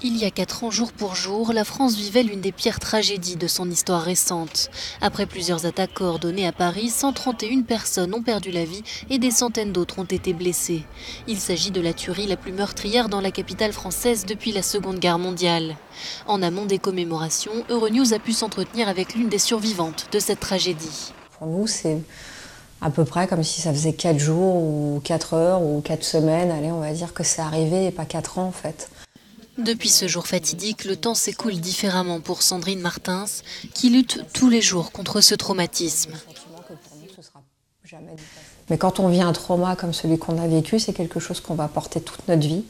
Il y a 4 ans, jour pour jour, la France vivait l'une des pires tragédies de son histoire récente. Après plusieurs attaques coordonnées à Paris, 131 personnes ont perdu la vie et des centaines d'autres ont été blessées. Il s'agit de la tuerie la plus meurtrière dans la capitale française depuis la Seconde Guerre mondiale. En amont des commémorations, Euronews a pu s'entretenir avec l'une des survivantes de cette tragédie. Pour nous, c'est à peu près comme si ça faisait 4 jours ou 4 heures ou 4 semaines. Allez, on va dire que c'est arrivé et pas 4 ans en fait. Depuis ce jour fatidique, le temps s'écoule différemment pour Sandrine Martins, qui lutte tous les jours contre ce traumatisme. Mais quand on vit un trauma comme celui qu'on a vécu, c'est quelque chose qu'on va porter toute notre vie.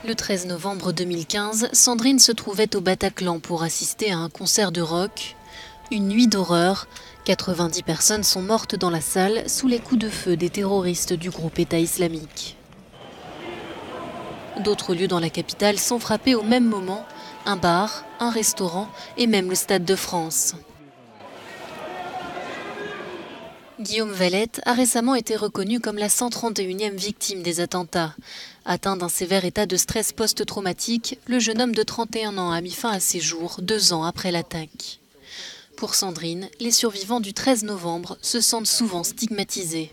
Le 13 novembre 2015, Sandrine se trouvait au Bataclan pour assister à un concert de rock. Une nuit d'horreur. 90 personnes sont mortes dans la salle sous les coups de feu des terroristes du groupe État islamique. D'autres lieux dans la capitale sont frappés au même moment. Un bar, un restaurant et même le Stade de France. Guillaume Valette a récemment été reconnu comme la 131e victime des attentats. Atteint d'un sévère état de stress post-traumatique, le jeune homme de 31 ans a mis fin à ses jours 2 ans après l'attaque. Pour Sandrine, les survivants du 13 novembre se sentent souvent stigmatisés.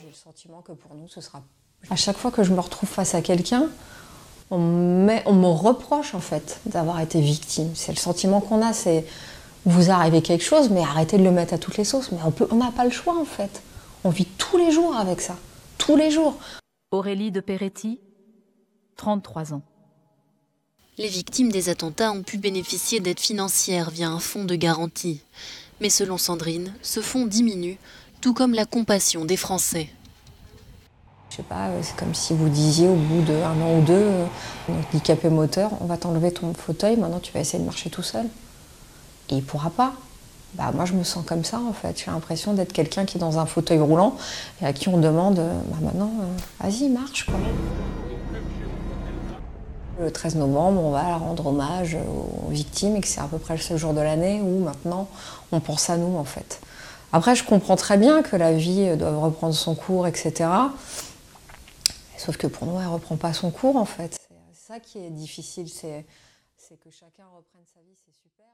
J'ai le sentiment que pour nous, ce sera... À chaque fois que je me retrouve face à quelqu'un, on me reproche en fait d'avoir été victime. C'est le sentiment qu'on a, c'est vous arrivez quelque chose, mais arrêtez de le mettre à toutes les sauces. Mais on n'a pas le choix en fait. On vit tous les jours avec ça, tous les jours. Aurélie de Peretti, 33 ans. Les victimes des attentats ont pu bénéficier d'aides financières via un fonds de garantie. Mais selon Sandrine, ce fonds diminue, tout comme la compassion des Français. Je sais pas, c'est comme si vous disiez au bout d'1 an ou 2, handicapé moteur, on va t'enlever ton fauteuil, maintenant tu vas essayer de marcher tout seul. Et il pourra pas. Bah, moi je me sens comme ça en fait, j'ai l'impression d'être quelqu'un qui est dans un fauteuil roulant et à qui on demande, maintenant, vas-y marche quoi. Le 13 novembre, on va rendre hommage aux victimes et que c'est à peu près le seul jour de l'année où maintenant on pense à nous en fait. Après je comprends très bien que la vie doit reprendre son cours, etc. Sauf que pour nous, elle ne reprend pas son cours en fait. C'est ça qui est difficile, c'est que chacun reprenne sa vie, c'est super.